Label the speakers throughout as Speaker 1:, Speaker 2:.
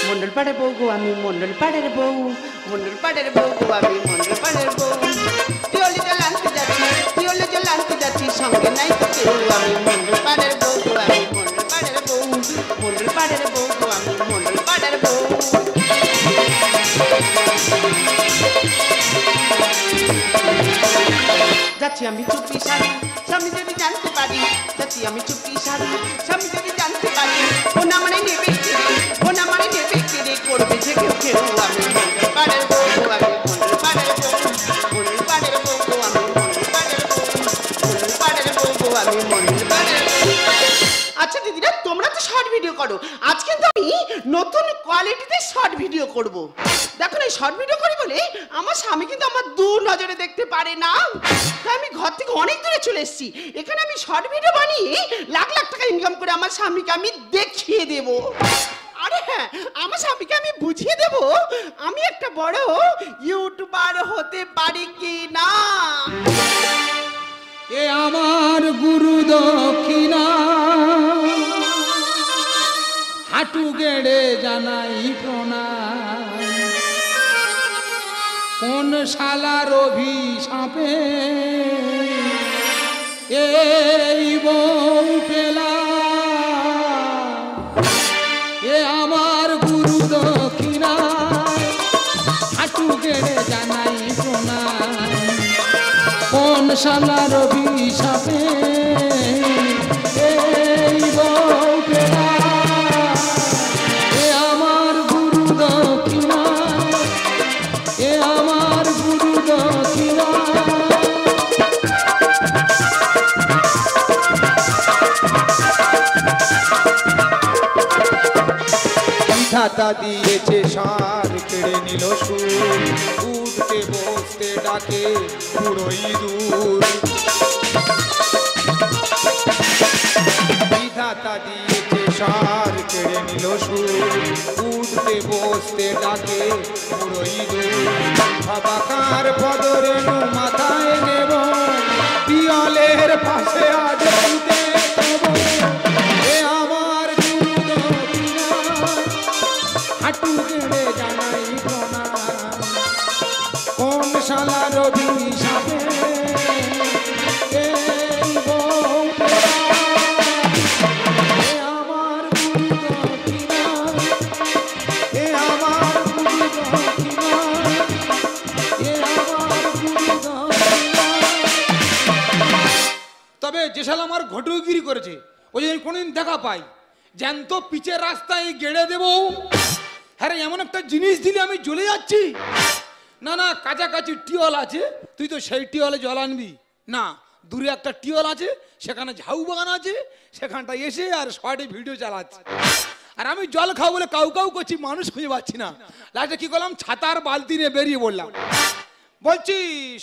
Speaker 1: মন্ডল পাড়ের বউ গো আমি মন্ডল পাড়ের বউ, মন্ডল পাড়ের বউ গো আমি মন্ডল পাড়ের বউ। পিওলি জল আনতে যাচ্ছি, পিওলি জল আনতে যাচ্ছি, সঙ্গে নাই তো কেউ। আমি মন্ডল পাড়ের বউ গো আমি মন্ডল পাড়ের বউ, মন্ডল পাড়ের বউ গো আমি মন্ডল পাড়ের বউ। যাচ্ছি আমি চুপি সারি, স্বামী যদি জানতে পারি, যাচ্ছি আমি চুপি সারি, স্বামী যদি জানতে পারি, ও না মানে নেবে কেড়ে, ও না মানে নেবে কেড়ে, করবে যে কেউ কেউ। আমি মন্ডল পাড়ের বউ গো আমি মন্ডল পাড়ের বউ, মন্ডল পাড়ের বউ গো আমি মন্ডল পাড়ের বউ, মন্ডল পাড়ের বউ গো আমি মন্ডল পাড়ের বউ। আচ্ছা দিদিরা, তোমরা তো শর্ট ভিডিও করো, আজ কিন্তু আমি নতুন কোয়ালিটিতে শর্ট ভিডিও করব। দেখো এই শর্ট ভিডিও করি বলে আমার স্বামী কিন্তু আমার দু নজরে দেখতে পারে না, তাই আমি ঘর থেকে অনেক দূরে চলে এসেছি। এখানে আমি শর্ট ভিডিও বানিয়ে লাখ লাখ টাকা ইনকাম করে আমার স্বামীকে আমি দেখিয়ে দেব। আরে হ্যাঁ, আমার স্বামীকে আমি বুঝিয়ে দেব আমি একটা বড় ইউটিউবার হতে পারি কি না।
Speaker 2: এ আমার গুরু দক্ষিণা, হাঁটু গেড়ে জানাই প্রণাম। কোন শালার অভিশাপে এই বউ পেলাম। এ আমার গুরু দক্ষিণা, হাঁটু গেড়ে জানাই প্রণাম। কোন শালার অভিশাপে এই বউ পেলাম। এ আমার গুরু দক্ষিণা, এ আমার গুরু দক্ষিণা।
Speaker 3: বিধাতা দিয়েছে সার, কেড়ে নিল সুর, উঠতে বসতে ডাকে পুরো ইঁদুর। বিধাতা দিয়েছে সার, কেড়ে নিল সুর, উঠতে বসতে ডাকে পুরো ইঁদুর। বাবাকার বদরে মাথায় নেব, পিয়লের পাশে আজ পুঁতে দেব। এ আমার গুরু দক্ষিণা, হাঁটু গেড়ে জানাই প্রণাম। কোন শালার অভিশাপে এই বউ পেলাম। এ আমার গুরু দক্ষিণা, এ আমার গুরু দক্ষিণা, এ আমার গুরু দক্ষিণা।
Speaker 2: তবে যে শালা আমার ঘটুগিরি করেছে ও যদি কোনোদিন দেখা পাই, জ্যান্ত পিচের রাস্তায় গেড়ে দেব। হ্যাঁ রে, এমন একটা জিনিস দিলে আমি জ্বলে যাচ্ছি। না না, কাছাকাছি টিওল আছে, তুই তো সেই টিওলে জল আনবি না। দূরে একটা টিওল আছে, সেখানে ঝাউ বাগান আছে, সেখানটা এসে আর শর্টে ভিডিও চালাচ্ছে। আর আমি জল খাবো বলে কাউ কাউ করছি, মানুষ খুঁজে পাচ্ছি না। লাস্টে কি করলাম, ছাতার বালতি নিয়ে বেরিয়ে বললাম। বলছি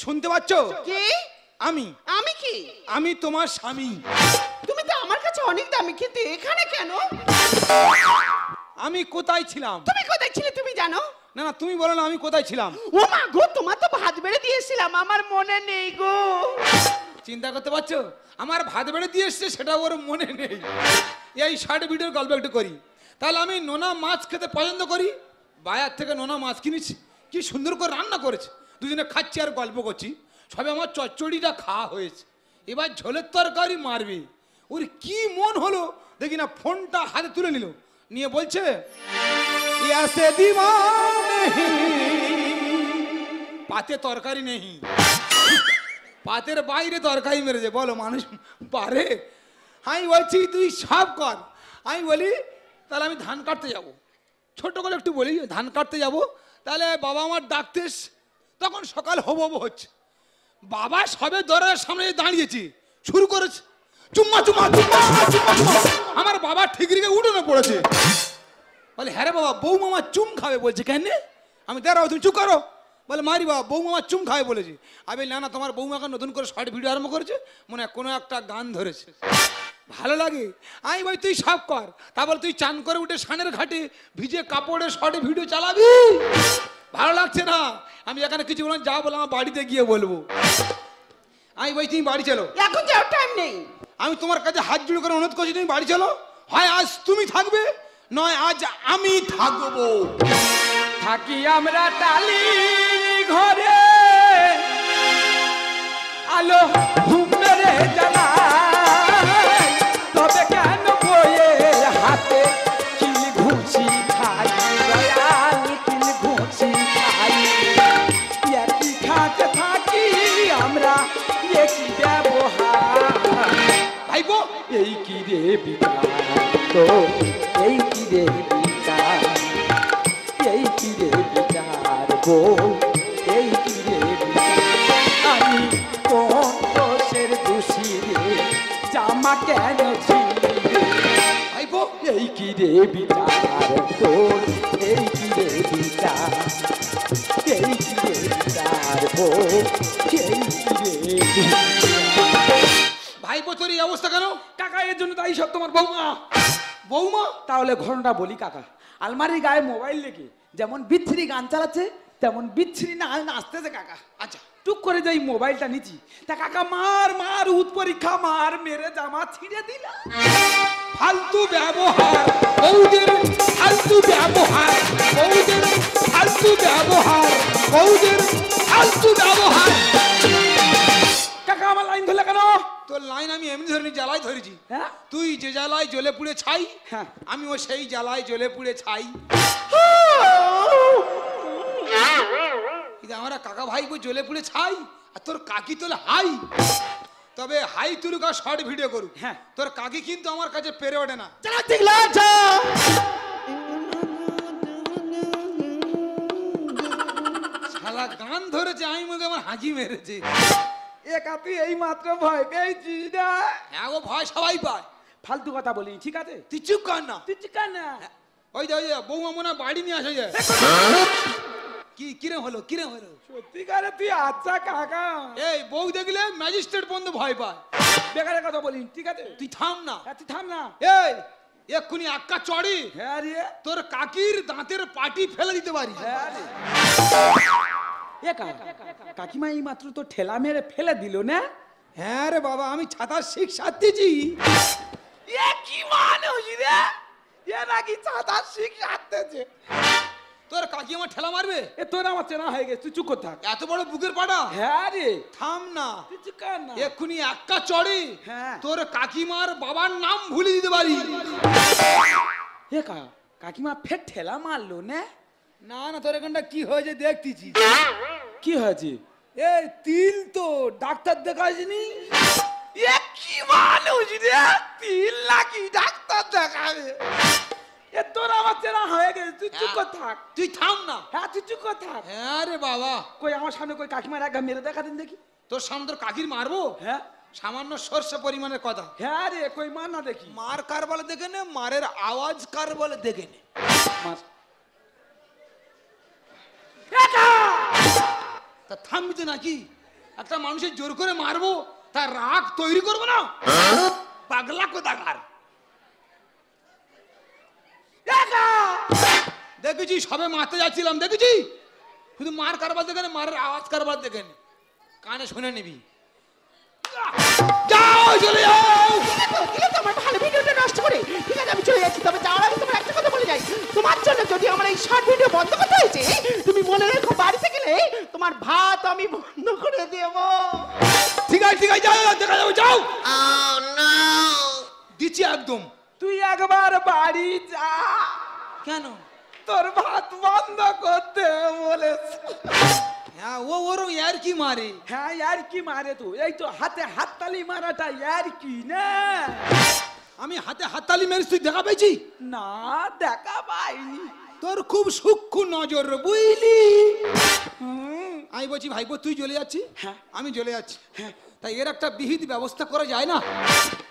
Speaker 2: শুনতে পাচ্ছ?
Speaker 1: কি?
Speaker 2: আমি
Speaker 1: আমি কি?
Speaker 2: আমি তোমার স্বামী।
Speaker 1: তুমি তো আমার কাছে অনেক দামি, কিন্তু এখানে কেন?
Speaker 2: আমি কোথায় ছিলাম?
Speaker 1: তুমি কোথায় ছিলে তুমি জানো?
Speaker 2: না না, তুমি বলো না আমি কোথায় ছিলাম।
Speaker 1: ও মা গো, তোমার তো ভাত বেড়ে দিয়েছিলাম, আমার মনে নেই গো।
Speaker 2: চিন্তা করতে পারছো, আমার ভাত বেড়ে দিয়ে এসছে সেটা ওর মনে নেই। এই শর্ট ভিডিওর গল্প একটু করি। তাহলে আমি নোনা মাছ খেতে পছন্দ করি, বাজার থেকে নোনা মাছ কিনেছি, কি সুন্দর করে রান্না করেছে, দুজনে খাচ্ছি আর গল্প করছি। সবে আমার চচ্চড়িটা খাওয়া হয়েছে, এবার ঝোলের তরকারি মারবে। ওর কি মন হলো দেখি না, ফোনটা হাতে তুলে নিল, নিয়ে বলছে ইয়াসে দিওয়ানে পাতে তরকারি নেই। পাতের বাইরে তরকারি মেরেছে, বলো মানুষ পারে? আমি বলছি তুই সব কর। আমি বলি তাহলে আমি ধান কাটতে যাব, ছোট করে একটু বলি, ধান কাটতে যাব। তাহলে বাবা আমার ডাকতে, তখন সকাল হবো হচ্ছে। বাবা সবে দরজার সামনে দাঁড়িয়েছি, শুরু করেছে চুম্মা চুম্মা চুম্মা চুম্মা। আমার বাবা ঠিকরিকে উঠোনে পড়েছে, বলে হ্যাঁ রে বাবা, বউ মামা চুম খাবে বলছে। কেন? আমি দাঁড়াও, তুমি চুপ করো। বলে মারি বাবা, বউ মামা চুম খাবে বলেছি। আমি না না, তোমার বৌমাকে নতুন করে শর্ট ভিডিও আরম্ভ করেছে, মনে হয় কোনো একটা গান ধরেছে, ভালো লাগে। আমি বলি তুই সব কর। তারপর তুই চান করে উঠে সানের ঘাটে ভিজে কাপড়ে শর্টে ভিডিও চালাবি, ভালো লাগছে না। আমি এখানে কিছু বললাম, যা বলে আমার বাড়িতে গিয়ে বলবো। আমি বলি তুমি বাড়ি চলো,
Speaker 1: এখন যাওয়ার টাইম নেই।
Speaker 2: আমি তোমার কাছে হাত জুড়ে করে অনুরোধ করছি, তুমি বাড়ি চলো। হয় আজ তুমি থাকবে, নয় আজ আমি থাকবো।
Speaker 3: থাকি আমরা টালি ঘরে, আলো ঘুমেরে জ্বালাই, তবে কেন বয়ে হাতে কিল ঘুষি খাই, দয়াল কিল ঘুষি খাই। একই খাতে থাকি আমরা, একই ব্যবহার,
Speaker 2: ভাইপো
Speaker 3: এই কি রে বিচার তো, এই কি রে বিচার, এই কি রে বিচার গো, এই কি রে বিচার। আমি কোন দোষের দোষী রে, জামা কেন ছিঁড়ে,
Speaker 2: ভাইপো
Speaker 3: এই কি রে বিচার তোর, এই কি রে বিচার, এই কি রে বিচার গো, এই কি রে বিচার।
Speaker 2: ভাইপো তোর এই অবস্থা কেন?
Speaker 3: কাকা এর জন্য তাই সব তোমার বৌমা।
Speaker 2: বৌমা
Speaker 3: তাহলে ঘটনাটা বলি কাকা, আলমারির গায়ে মোবাইল রেখে যেমন বিচ্ছিরি গান চালাচ্ছে তেমন বিচ্ছিরি না নাচতেছে কাকা।
Speaker 2: আচ্ছা
Speaker 3: টুক করে যাই মোবাইলটা নিচ্ছি, তা কাকা মার মার উত পরীক্ষা মার মেরে জামা ছিঁড়ে দিল।
Speaker 2: ফালতু ব্যবহার বৌদের, ফালতু ব্যবহার বৌদের, ফালতু ব্যবহার বৌদের, ফালতু ব্যবহার।
Speaker 3: কাকা আমার লাইন ধরলে কেন?
Speaker 2: তোর লাইন আমি এমনি ধরে জ্বালায় ধরেছি।
Speaker 3: হ্যাঁ
Speaker 2: তুই যে জ্বালায় জ্বলে পুড়ে ছাই,
Speaker 3: হ্যাঁ।
Speaker 2: আমিও সেই জ্বালায় জ্বলে পুড়ে ছাই। কিন্তু আমরা কাকা ভাইপো জ্বলে পুড়ে ছাই, আর তোর কাকি তোলে হাই। তবে হাই তুলুক আর শর্ট ভিডিও করুক,
Speaker 3: হ্যাঁ।
Speaker 2: তোর কাকি কিন্তু আমার কাছে পেরে ওঠে না। শালা গান ধরেছে, আমি মুখে আমার হাঁকি মেরেছে।
Speaker 3: একা তুই এই মাত্র ভয় পেয়েছিস না?
Speaker 2: হ্যাঁ ও ভয় সবাই পায়।
Speaker 3: ফালতু কথা বলি, ঠিক আছে
Speaker 2: তুই চুপ কর না।
Speaker 3: তুই চিকা না।
Speaker 2: ওই যে বৌমা মনে হয় বাড়ি নিয়ে আসা যায়। কি কিরম হলো, কিরম হলো?
Speaker 3: সত্যিকারে তুই আচ্ছা কাকা,
Speaker 2: এই বউ দেখলে ম্যাজিস্ট্রেট বন্ধু ভয় পায়।
Speaker 3: বেকারের কথা বলি, ঠিক আছে
Speaker 2: তুই থাম না।
Speaker 3: হ্যাঁ, তুই থাম না।
Speaker 2: এই এক্ষুনি আক্কা চড়ি
Speaker 3: হ্যাঁ রে,
Speaker 2: তোর কাকির দাঁতের পাটি ফেলে দিতে পারি।
Speaker 3: হ্যাঁ রে। এ কাকা, কাকিমা এই মাত্র তো ঠেলা মেরে ফেলে দিল না?
Speaker 2: হ্যাঁ রে বাবা, আমি ছাতার শিখ সাথেছি।
Speaker 3: এ কি মানুষ রে, এ নাকি ছাতা শিখ সাথেছে।
Speaker 2: তোর কাকি আমার ঠেলা মারবে?
Speaker 3: এ তোর আমার চেনা হয়ে গেছে, তুই চুপ করে থাক।
Speaker 2: এত বড় বুকের পাটা?
Speaker 3: হ্যাঁ রে,
Speaker 2: থাম না।
Speaker 3: তুই চুপ কর না।
Speaker 2: এক্ষুনি আক্কা চড়ি
Speaker 3: হ্যাঁ।
Speaker 2: তোর কাকিমার বাবার নাম ভুলে দিতে পারি।
Speaker 3: এ কাকা, কাকিমা ফের ঠেলা মারলো না?
Speaker 2: না না, তোর এখানটা কি হয়েছে দেখতেছি।
Speaker 3: কি হয়েছে?
Speaker 2: এই তিল তো ডাক্তার দেখাসনি?
Speaker 3: এ কি মানুষ রে, তিল নাকি ডাক্তার দেখাবে? এ তোর আমার চেনা হয়ে গেছে, তুই চুপ করে থাক।
Speaker 2: তুই থাম না।
Speaker 3: হ্যাঁ তুই চুপ করে থাক।
Speaker 2: হ্যাঁ রে বাবা,
Speaker 3: কই আমার সামনে কই কাকিমার এক মেরে দেখা দিন দেখি।
Speaker 2: তোর সামনে তোর কাকির মারবো?
Speaker 3: হ্যাঁ
Speaker 2: সামান্য সর্ষে পরিমাণের কথা।
Speaker 3: হ্যাঁ রে, কই মার না দেখি।
Speaker 2: মার কার বলে দেখে নে, মারের আওয়াজ কার বলে দেখে নে।
Speaker 3: মার।
Speaker 2: তা থামবি তো নাকি? একটা মানুষের জোর করে মারবো, তার রাগ তৈরি করবো না? পাগলা কোথাকার। দেখেছি সবে মারতে যাচ্ছিলাম, দেখেছি শুধু মার কারবার দেখে নে, মারের আওয়াজ কারবার দেখে নে, কানে শুনে নিবি। যাও, চলে যাও।
Speaker 1: আমার ভালো ভিডিওটা নষ্ট করে, ঠিক আছে আমি চলে যাচ্ছি। তবে যাওয়ার আগে তোমার একটা কথা বলে যাই, তোমার জন্য যদি আমার এই শর্ট ভিডিও বন্ধ করতে হয়েছে, তুমি মনে রেখো বাড়িতে গেলে তোমার ভাত আমি বন্ধ করে দেব।
Speaker 2: ঠিক আছে ঠিক আছে, যাও দেখা যাবো, যাও। দিচ্ছি একদম।
Speaker 3: তুই একবার বাড়ি যা।
Speaker 2: কেন?
Speaker 3: তোর ভাত বন্ধ করতে বলেছে।
Speaker 2: হ্যাঁ ও ওরম আর কি মারে।
Speaker 3: হ্যাঁ আর কি মারে তো, এই তো হাতে হাততালি মারাটা আর কি না?
Speaker 2: আমি হাতে হাততালি মেরেছি, তুই দেখা পেয়েছি?
Speaker 3: না দেখা পাইনি।
Speaker 2: তোর খুব সূক্ষ্ম নজর বুঝলি। আমি বলছি ভাইপো তুই চলে যাচ্ছি,
Speaker 3: হ্যাঁ।
Speaker 2: আমি চলে যাচ্ছি, তাই এর একটা বিহিত ব্যবস্থা করা যায় না?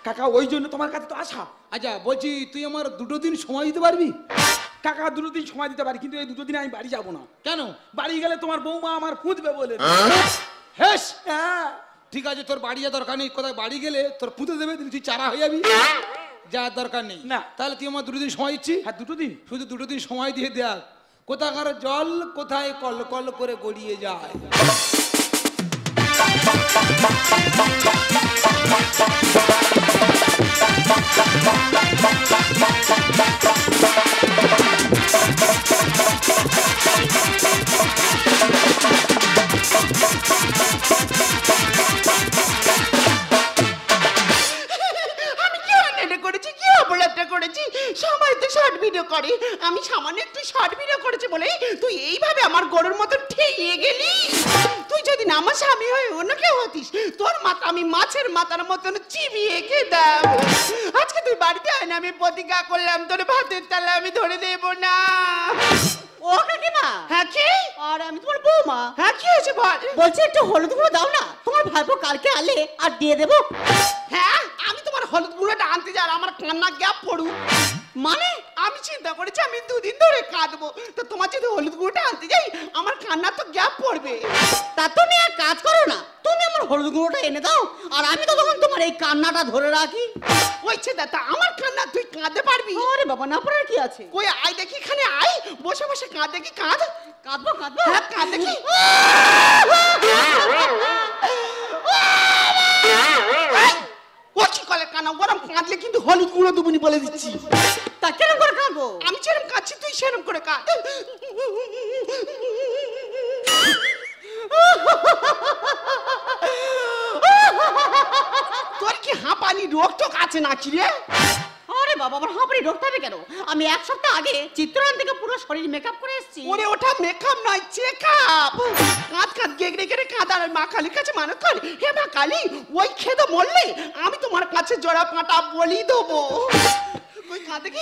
Speaker 3: কাকা ওই জন্য তোমার কাছে তো আসা।
Speaker 2: আচ্ছা বলছি তুই আমার 2 দিন সময় দিতে পারবি?
Speaker 3: কাকা 2 দিন সময় দিতে পারি, কিন্তু এই 2 দিন আমি বাড়ি যাব না।
Speaker 2: কেন?
Speaker 3: বাড়ি গেলে তোমার বৌমা আমার পুঁতবে বলে।
Speaker 2: হেস,
Speaker 3: হ্যাঁ
Speaker 2: ঠিক আছে তোর বাড়ি যা দরকার নেই, কোথায় বাড়ি গেলে তোর পুঁতে দেবে, তুই চারা হয়ে যাবি, যা দরকার নেই।
Speaker 3: না।
Speaker 2: তাহলে তুই আমার 2 দিন সময় দিচ্ছি।
Speaker 3: হ্যাঁ 2 দিন।
Speaker 2: শুধু 2 দিন সময় দিয়ে দেখ কোথাকার জল কোথায় কল কল করে গড়িয়ে যায়।
Speaker 1: আমি সামান্য একটু শর্ট ভিডিও করেছি বলে তুই এইভাবে আমার গরুর মতো ঠেঙিয়ে গেলি। তুই যদি না আমার স্বামী হয়ে অন্য কেউ হতিস, তোর মাথা আমি মাছের মাথার মতন চিবিয়ে খেতাম। আজকে তুই বাড়িতে আয় না, আমি প্রতিজ্ঞা করলাম তোর ভাতের তালা আমি ধরে দেব না।
Speaker 4: ও কাকিমা।
Speaker 1: হ্যাঁ কি?
Speaker 4: আর আমি তোমার বৌমা।
Speaker 1: হ্যাঁ কি হয়েছে বল?
Speaker 4: বলছি একটু হলুদ গুঁড়ো দাও না, তোমার ভাইপো কালকে আলে আর দিয়ে দেবো।
Speaker 1: হ্যাঁ আমি তোমার হলুদ গুঁড়োটা আনতে যাই, আমার কান্না গ্যাপ পড়ুক।
Speaker 4: মানে
Speaker 1: আমি চিন্তা করেছি আমি দুদিন ধরে কাঁদবো, তো তোমার যদি হলুদ গুঁড়োটা আনতে যাই আমার কান্না তো গ্যাপ পড়বে।
Speaker 4: তা তুমি এক কাজ করো না, তুমি আমার হলুদ গুঁড়োটা এনে দাও আর আমি তো তখন তোমার এই কান্নাটা ধরে রাখি।
Speaker 1: ওইছে দাদা আমার কান্না তুই কাঁদতে পারবি?
Speaker 4: আরে বাবা, না পারার কি আছে?
Speaker 1: কই আয় দেখি, এখানে আয়, বসে বসে কাঁদ দেখি, কাঁদ।
Speaker 4: কাঁদবো কাঁদবো।
Speaker 1: হ্যাঁ কাঁদ দেখি। ও কি কলে কানা গরম, কাঁদলে কিন্তু হলুদ গুঁড়ো দুবুনি বলে দিচ্ছি।
Speaker 4: তা কেরম করে কাঁদবো?
Speaker 1: আমি যেরকম কাঁদছি তুই সেরকম করে কাঁদ। তোর কি হাঁপানি রোগ টোক আছে নাকি রে?
Speaker 4: আরে বাবা, আমার হাঁপানি ঢোকতে হবে কেন? আমি এক সপ্তাহ আগে চিত্রায়ণ থেকে পুরো শরীর মেকআপ করে এসেছি।
Speaker 1: ওরে ওটা মেকআপ নয়, চেকআপ। কাঁদ কাঁদ গেগড়ে গেড়ে কাঁদ আর মা কালীর কাছে মানত কর, হে মা কালী ওই খেদো মরলে আমি তোমার কাছে জোড়া পাটা বলি দেবো। ওই কাঁদ দেখি।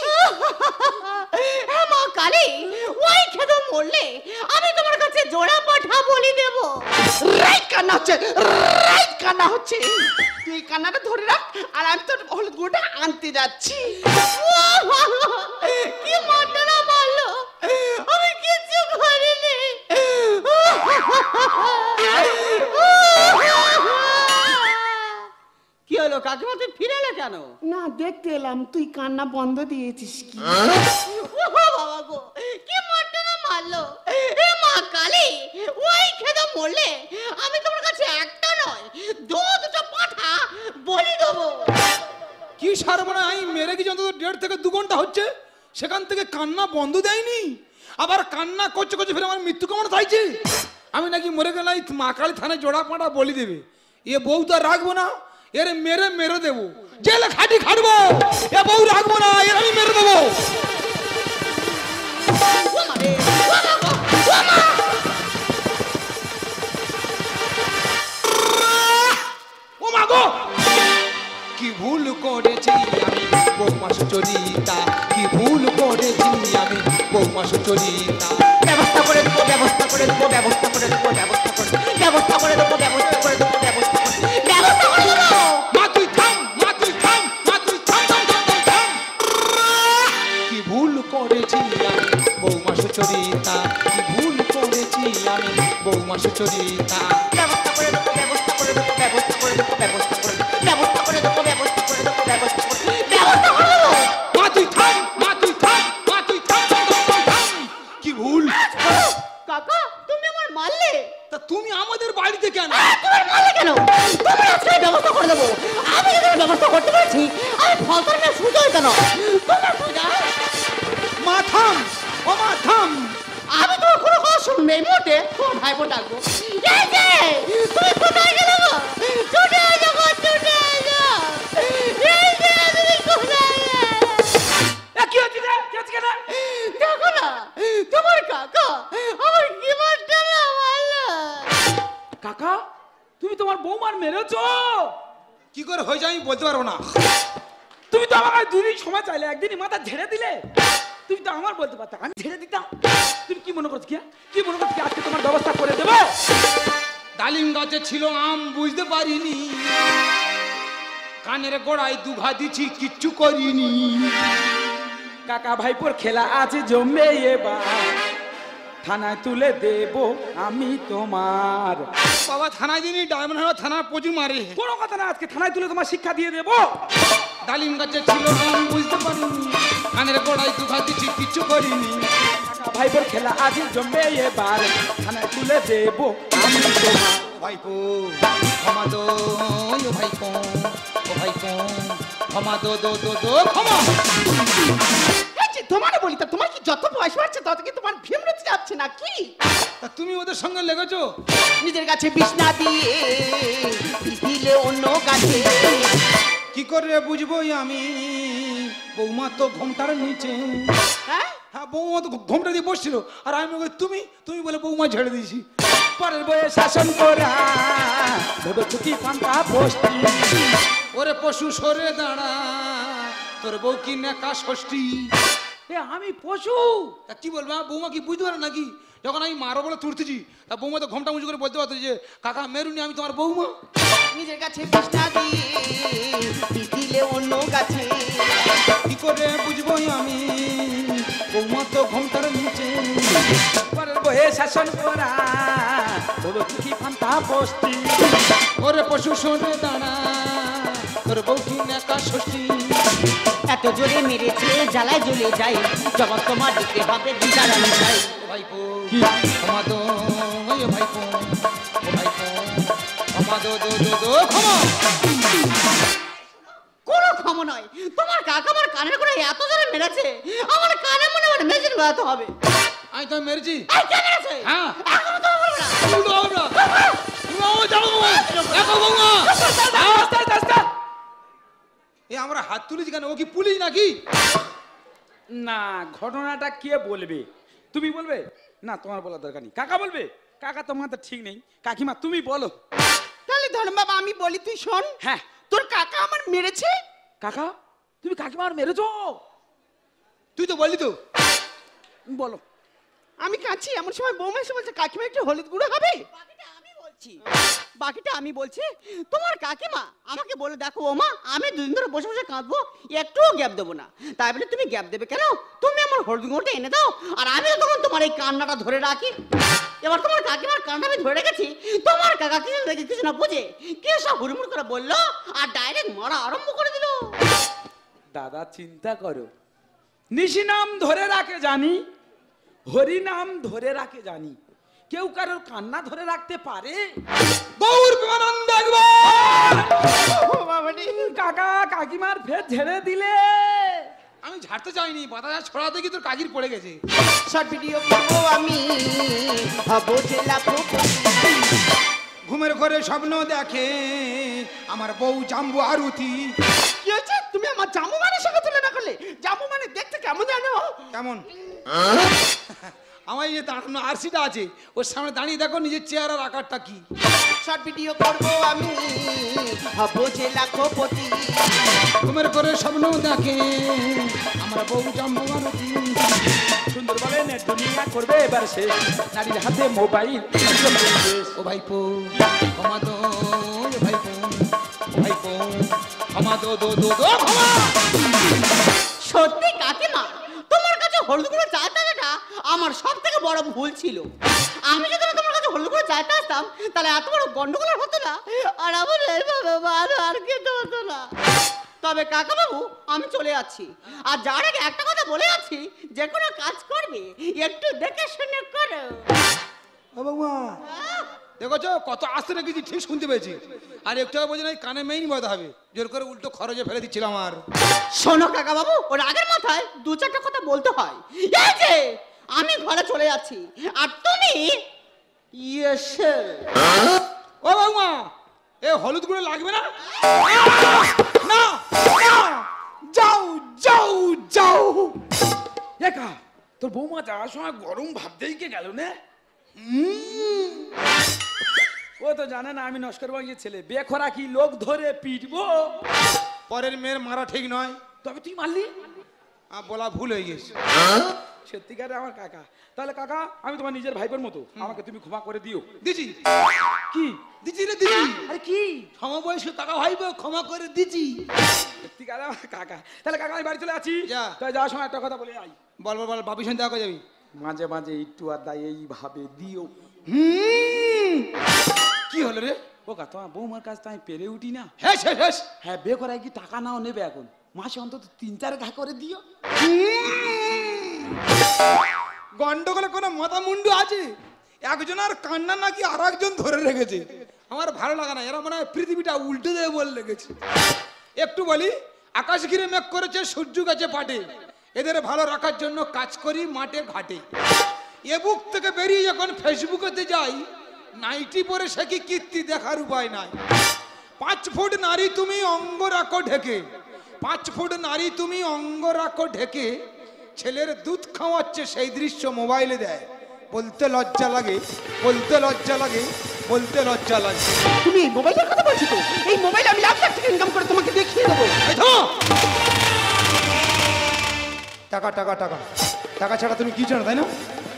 Speaker 4: হ্যাঁ মা কালী, ওই খেদো মরলে আমি তোমার কাছে জোড়া পাঠা বলি দেব।
Speaker 1: রাইট কান্না হচ্ছে, রাইট কান্না হচ্ছে। তুই কান্নাটা ধরে রাখ আর আমি তোর হলুদ গুঁড়োটা আনতে যাচ্ছি।
Speaker 4: কি মারটা মারলো, আমি কিচ্ছু করিনি। কি হলো কাকিমা, তুই ফিরে এলে কেন?
Speaker 1: না দেখতে এলাম তুই কান্না বন্ধ দিয়েছিস কি।
Speaker 4: বাবা গো, কি মারটা মারলো। এ মা কালী, ওই খেদো মরলে আমি তোমার কাছে একটা নয় দুটো পাঠা বলি দেবো।
Speaker 2: কি সর্বনাশ, আমি মেরে গেছি অন্তত 1.5 থেকে 2 ঘন্টা হচ্ছে, সেখান থেকে কান্না বন্ধ দেয়নি, আবার কান্না করছে করছে ফিরে আমার মৃত্যু কেমন চাইছে। আমি নাকি মরে গেলে মা কালী থানায় জোড়া পাটা বলি দেবে। এ বউ তো আর রাখবো না, এর মেরে মেরে দেবো, জেলে খাটি খাটবো। এ বউ রাখবো না, এর আমি মেরে দেবো। ও মা গো, কি ভুল করেছি আমি বৌমা সুচরিতা, কি ভুল করেছি আমি বৌমা সুচরিতা।
Speaker 4: ব্যবস্থা করে দেবো, ব্যবস্থা করে দেবো, ব্যবস্থা করে দেবো, ব্যবস্থা করে দেবো, ব্যবস্থা করে দেবো, ব্যবস্থা করে দেবো, ব্যবস্থা করে দেবো, ব্যবস্থা করে দেবো।
Speaker 2: মা তুই থাম, মা তুই থাম, মা তুই থাম, থাম, থাম, থাম, থাম। কি ভুল করেছি আমি বৌমা সুচরিতা, কি ভুল করেছি আমি বৌমা সুচরিতা।
Speaker 4: ব্যবস্থা করে দেবো, ব্যবস্থা করে দেবো, ব্যবস্থা করে দেবো, ব্যবস্থা করে দেবো, ব্যবস্থা করে দেবো, ব্যবস্থা করে দেবো, ব্যবস্থা করে দেবো, ব্যবস্থা করে দেবো।
Speaker 2: মা তুই থাম, মা তুই থাম, মা তুই থাম, থাম, থাম, থাম, থাম। কি ভুল?
Speaker 4: কাকা, তুমি আমার মারলে।
Speaker 2: তা তুমি আমাদের বাড়িতে কেন?
Speaker 4: তোমার মারলে কেন? তোমার আজকে ব্যবস্থা করে দেবো। আমি যদি ব্যবস্থা করতে পারছি, আমি ফলতার মেয়ে সুজয় কেন? তোমার সুজয়।
Speaker 2: মা থাম, ও মা থাম।
Speaker 4: আমি তোমার কোনো কথা শুনবো এই মুহূর্তে, তোমার ভাইপো ডাকবো। এই যে, তুমি কোথায় গেলে গো? ছুটে এসো গো, ছুটে এসো। এই যে, তুমি কোথায় গেলে?
Speaker 2: কি হচ্ছে রে? কি হচ্ছে কেন?
Speaker 4: দেখো না, তোমার কাকা আমার কি মারটা না মারলো।
Speaker 3: কাকা, তুমি তোমার বৌমার মেরেছো?
Speaker 2: কি করে হয়ে যায় আমি বলতে পারবো না।
Speaker 3: তুমি তো আমাকে 2 দিন সময় চাইলে, একদিনই মাথা ঝেড়ে দিলে। তুমি তো আমার বলতে পারতা, আমি ঝেড়ে দিতাম। তুমি কি মনে করছো, কি মনে করছো আজকে তোমার ব্যবস্থা করে দেবো?
Speaker 2: ডালিম গাছে ছিল আম বুঝতে পারিনি, কানের গোড়ায় 2 ঘা দিছি কিচ্ছু করিনি।
Speaker 3: কাকা ভাইপোর খেলা আছে জমবে এবার, থানায় তুলে দেব আমি তোমার।
Speaker 2: বাবা থানায় দিনই ডায়মন্ড হারবার থানা প্রচুর মারে।
Speaker 3: কোনো কথা না, আজকে থানায় তুলে তোমার শিক্ষা দিয়ে দেবো।
Speaker 2: ডালিম গাছে ছিল আম বুঝতে পারিনি, কানের গোড়ায় 2 ঘা দিছি কিচ্ছু করিনি।
Speaker 3: কাকা ভাইপোর খেলা আছে জমবে এবার, থানায় তুলে দেব আমি তোমার।
Speaker 2: ভাইপো ক্ষমা দো, ও ভাইপো, ও ভাইপো ক্ষমা দো, দো দো দো ক্ষমা।
Speaker 1: তোমার বলি তা তোমার কি যত বয়স বাড়ছে তত কি তোমার ভীমরতি যাচ্ছে না কি?
Speaker 2: তা তুমি ওদের সঙ্গে লেগেছো?
Speaker 1: নিজের গাছে বিছনা দিয়ে দিলে অন্য গাছে।
Speaker 2: কি করে বুঝবো আমি বৌমা তো ঘোমটার নিচে।
Speaker 1: হ্যাঁ
Speaker 2: হ্যাঁ বৌমা তো ঘোমটা দিয়ে বসছিল, আর আমি বলি তুমি তুমি বলে বৌমা ঝেড়ে দিয়েছি।
Speaker 3: পরের বয়ে শাসন করা ভেবেছো কি পান্তা বসতি।
Speaker 2: ওরে পশু সরে দাঁড়া, তোর বউ কি নেকা ষষ্ঠী।
Speaker 3: এ আমি পশু?
Speaker 2: তা কি বলবো, বৌমা কি বুঝতে পারে নাকি? যখন আমি মারো বলে তুলতেছি, তা বৌমা তো ঘোমটা উঁচু করে বলতে পারতো যে কাকা মেরুনি, আমি তোমার বৌমা।
Speaker 1: নিজের কাছে বিষ্ণা দিয়ে বিষ দিলে অন্য গাছে।
Speaker 2: কি করে বুঝবো আমি, বৌমা তো ঘোমটার নিচে।
Speaker 3: পরের বয়ে শাসন করা ভেবেছো কি পান্তা বসতি।
Speaker 2: ওরে পশু সরে দাঁড়া, তোর বউ কি নেকা ষষ্ঠী।
Speaker 1: এত জোরে মেরেছে জ্বালায় জ্বলে যায়, জবাব তোমার দিতে হবে বিচারানি চাই।
Speaker 2: ভাইপো ক্ষমা দো, ওই ভাইপো, ও ভাইপো ক্ষমা দো দো দো দো ক্ষমা।
Speaker 4: কোনো ক্ষমা নয়, তোমার কাকা আমার কানের করে এত জোরে মেরেছে, আমার কানে মনে মনে মেশিন বাজাতে হবে।
Speaker 2: আমি তো মেরেছি।
Speaker 4: এই কে মেরেছে?
Speaker 2: হ্যাঁ
Speaker 4: এখনো তো বলবে না।
Speaker 2: তুমি তো হবে না। তুমি আমার জানো বৌমা, দেখো বৌমা। এ আমরা হাত তুলেছি কেন, ও কি পুলিশ নাকি?
Speaker 3: না, ঘটনাটা কে বলবে? তুমি বলবে? না, তোমার বলার দরকার নেই, কাকা বলবে। কাকা তোমার তো ঠিক নেই, কাকিমা তুমি বলো।
Speaker 1: তাহলে ধর্ম বাবা আমি বলি, তুই শোন।
Speaker 3: হ্যাঁ।
Speaker 1: তোর কাকা আমার মেরেছে।
Speaker 3: কাকা তুমি কাকিমার মেরেছো?
Speaker 2: তুই তো বললি তো।
Speaker 3: বলো।
Speaker 1: আমি কাঁদছি, এমন সময় বৌমা এসে বলছে কাকিমা একটু হলুদ গুঁড়ো হবে।
Speaker 4: বাকিটা আমি বলছি, তোমার কাকিমা আমাকে বলে দেখো ও মা, আমি দুদিন ধরে বসে বসে কাঁদবো, একটুও গ্যাপ দেবো না। তাই বলে তুমি গ্যাপ দেবে কেন? তুমি আমার হলুদ গুঁড়োটা এনে দাও, আর আমিও তখন তোমার এই কান্নাটা ধরে রাখি। এবার তোমার কাকিমার কান্না আমি ধরে রেখেছি, তোমার কাকা কিছু দেখে কিছু না বুঝে কে সব হুড়মুড় করে বললো, আর ডাইরেক্ট মারা আরম্ভ করে দিল।
Speaker 3: দাদা চিন্তা করো, নিশি নাম ধরে রাখে জানি, হরি নাম ধরে রাখে জানি, কেউ কারোর কান্না ধরে রাখতে পারে?
Speaker 2: গৌর বিমানন্দ একবার।
Speaker 1: ও বাবা রে।
Speaker 3: কাকা কাকিমার ফের ঝেড়ে দিলে।
Speaker 2: আমি ঝাড়তে চাইনি, বাতাসা ছড়াতে গিয়ে তোর কাকির পড়ে গেছে।
Speaker 1: শর্ট ভিডিও করবো আমি, হবো যে লাখপতি।
Speaker 2: ঘুমের ঘরে স্বপ্ন দেখে আমার বউ জাম্বু আরুতি।
Speaker 1: কি হয়েছে? তুমি আমার জামু মানের সঙ্গে তুলনা করলে? জামু মানে দেখতে কেমন জানো?
Speaker 2: কেমন? আমার এই যে দাঁড়ানো আরসিটা আছে, ওর সামনে দাঁড়িয়ে দেখো নিজের চেহারার আকারটা কি।
Speaker 1: শর্ট ভিডিও করবো আমি, হবো যে লাখপতি।
Speaker 2: ঘুমের ঘরে স্বপ্ন দেখে আমার বউ জাম্বু আরুতি।
Speaker 3: সুন্দর বলে নেট দুনিয়া করবে এবার শেষ, নারীর হাতে মোবাইল।
Speaker 2: ও ভাইপো ক্ষমা দো, ও ভাইপো, ও ভাইপো ক্ষমা দো দো দো দো ক্ষমা।
Speaker 4: সত্যি কাকিমা, তোমার কাছে হলুদ গুঁড়ো চাইতে আসাটা আমার সব থেকে বড় ভুল ছিল। আমি যদি না তোমার কাছে হলুদ গুঁড়ো চাইতে আসতাম, তাহলে এত বড় গন্ডগোল আর হতো না, আর আমার এইভাবে মার আর খেতে হতো না। তবে কাকা বাবু, আমি চলে যাচ্ছি, আর যার আগে একটা কথা বলে যাচ্ছি, যে কোনো কাজ করবে একটু দেখে শুনে করো।
Speaker 2: ও বৌমা দেখেছো কত আস্তে রেখেছি, ঠিক শুনতে পেয়েছি। আর একটু আগে বলছি না কানে মেইন বাধা হবে, জোর করে উল্টো খরচে ফেলে দিচ্ছিলাম। আর
Speaker 4: শোনো কাকা বাবু, ওর আগের মাথায় দু চারটা কথা বলতে হয়। এই যে আমি ঘরে চলে যাচ্ছি, আর তুমি ইয়েসে।
Speaker 2: ও বৌমা এ হলুদ গুঁড়ো লাগবে না? না যাও যাও যাও।
Speaker 3: একা তোর বৌমা যাওয়ার সময় গরম ভাবতেই কে গেল না? ও তো জানে না আমি নস্কর বাঙিয়ে ছেলে, বেখরা কি লোক ধরে পিটবো।
Speaker 2: পরের মেয়ের মারা ঠিক নয়,
Speaker 3: তবে তুই মারলি।
Speaker 2: বলা ভুল হয়ে গেছে।
Speaker 3: সত্যিকারে আমার কাকা। তাহলে কাকা আমি তোমার নিজের ভাইপোর মতো, আমাকে তুমি ক্ষমা করে দিও।
Speaker 2: দিছি
Speaker 3: কি
Speaker 2: দিছি রে দিছি,
Speaker 3: আরে কি
Speaker 2: সমবয়স্ক কাকা ভাইবো ক্ষমা করে দিছি।
Speaker 3: সত্যিকারে আমার কাকা। তাহলে কাকা আমি বাড়ি চলে আছি,
Speaker 2: যা।
Speaker 3: তাই যাওয়ার সময় একটা কথা বলে আই।
Speaker 2: বল বল বল, বাবির সঙ্গে দেখা করে যাবি।
Speaker 3: মাঝে মাঝে একটু আদা এইভাবে দিও।
Speaker 2: কি হলো রে?
Speaker 3: ও কা তোমার বৌমার কাছ তো আমি পেরে উঠি না।
Speaker 2: হ্যাঁ শেষ শেষ।
Speaker 3: হ্যাঁ, বে করায় কি টাকা নাও নেবে এখন, মাসে অন্তত 3-4 ঘা করে দিও।
Speaker 2: গন্ডগোলে কোনো মাথা মুন্ডু আছে? একজন আর কান্না নাকি আর একজন ধরে রেখেছে। আমার ভালো লাগে না, এরা মনে হয় পৃথিবীটা উল্টে দেবে বলে লেগেছে। একটু বলি, আকাশ ঘিরে মেঘ করেছে, সূর্য গেছে পাটে, এদের ভালো রাখার জন্য কাজ করি মাঠে ঘাটে। এ বুক থেকে বেরিয়ে যখন ফেসবুকেতে যাই, নাইটি পরে সে কি কীর্তি দেখার উপায় নাই। 5 ফুট নারী তুমি অঙ্গ রাখো ঢেকে, 5 ফুট নারী তুমি অঙ্গ রাখো ঢেকে, ছেলের দুধ খাওয়াচ্ছে সেই দৃশ্য মোবাইলে দেয়, বলতে লজ্জা লাগে, বলতে লজ্জা লাগে, বলতে লজ্জা লাগে।
Speaker 1: তুমি এই মোবাইলের কথা বলছো তো? এই মোবাইল আমি লাখ লাখ টাকা ইনকাম করে তোমাকে দেখিয়ে দেবো।
Speaker 2: এই ধর! টাকা টাকা টাকা টাকা ছাড়া তুমি কি জানো, তাই না?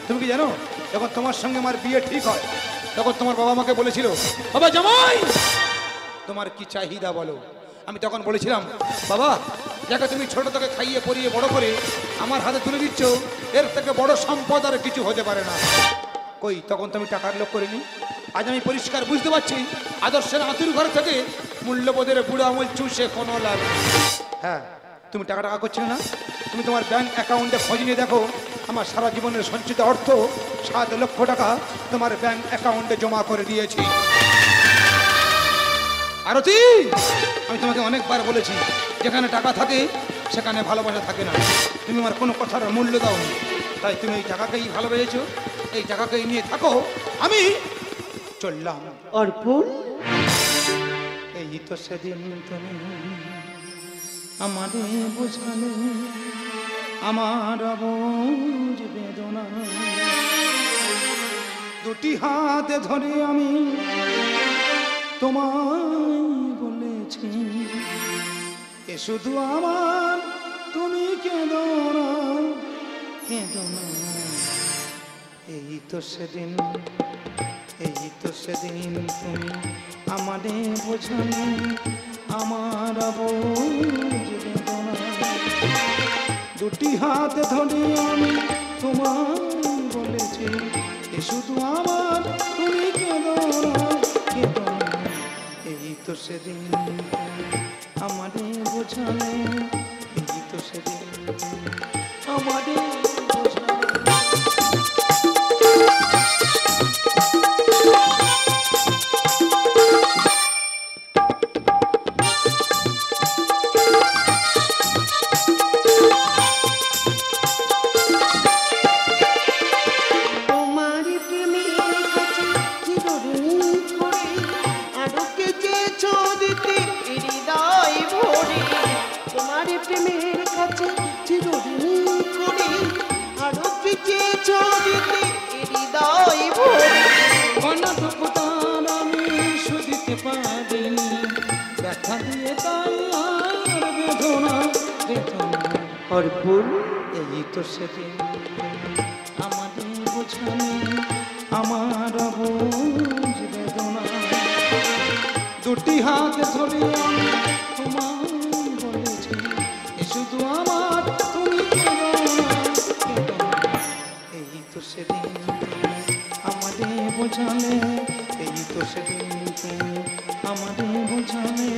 Speaker 2: তুমি কি জানো, যখন তোমার সঙ্গে আমার বিয়ে ঠিক হয় তখন তোমার বাবা আমাকে বলেছিল, বাবা জামাই তোমার কি চাহিদা বলো। আমি তখন বলেছিলাম, বাবা যাকে তুমি ছোট থেকে খাইয়ে পরিয়ে বড় করে আমার হাতে তুলে দিচ্ছ, এর থেকে বড় সম্পদ আর কিছু হতে পারে না। কই, তখন তুমি টাকার লোভ করিনি। আজ আমি পরিষ্কার বুঝতে পারছি, আদর্শের আতুর ঘর থেকে মূল্যবোধের বুড়ো আমল চুষে কোনো লাভ নেই। হ্যাঁ, তুমি টাকা টাকা করছিলে না? তুমি তোমার ব্যাংক অ্যাকাউন্টে খোঁজ নিয়ে দেখো, আমার সারা জীবনের সঞ্চিত অর্থ 7 লক্ষ টাকা তোমার ব্যাংক অ্যাকাউন্টে জমা করে দিয়েছি। আরতি, আমি তোমাকে অনেকবার বলেছি, যেখানে টাকা থাকে সেখানে ভালোবাসা থাকে না। তুমি আমার কোনো কথার মূল্য দাওনি, তাই তুমি এই টাকাকেই ভালোবেসেছো, এই টাকাকেই নিয়ে থাকো। আমি চললাম।
Speaker 1: অর্পণ,
Speaker 2: এই তো সেদিন তুমি আমারে বোঝালে আমার অবুঝ বেদনা, দুটি হাতে ধরে আমি তোমায় বলেছি, এ শুধু আমার, তুমি কেঁদো না, কেঁদো না। এই তো সেদিন, এই তো সেদিন তুমি আমারে বোঝালে আমার অবুঝ বেদনা, দুটি হাতে ধরে আমি তোমায় বলেছি, এ শুধু আমার, তুমি কেঁদো না, কেঁদো না। এই তো সেদিন আমারে বোঝালে, এই তো সেদিন আমারে বোঝালে।
Speaker 1: অর্পণ,
Speaker 2: এই তো সেদিন আমাদের বোঝালে আমার অবুঝ বেদনা, দুটি হাত ধরে আমি তোমায় বলেছি, এ শুধু আমার, তুমি কেঁদো না, কেঁদো না। এই তো সেদিন আমাদের বোঝালে, এই তো সেদিন তুমি আমাদের বোঝালে।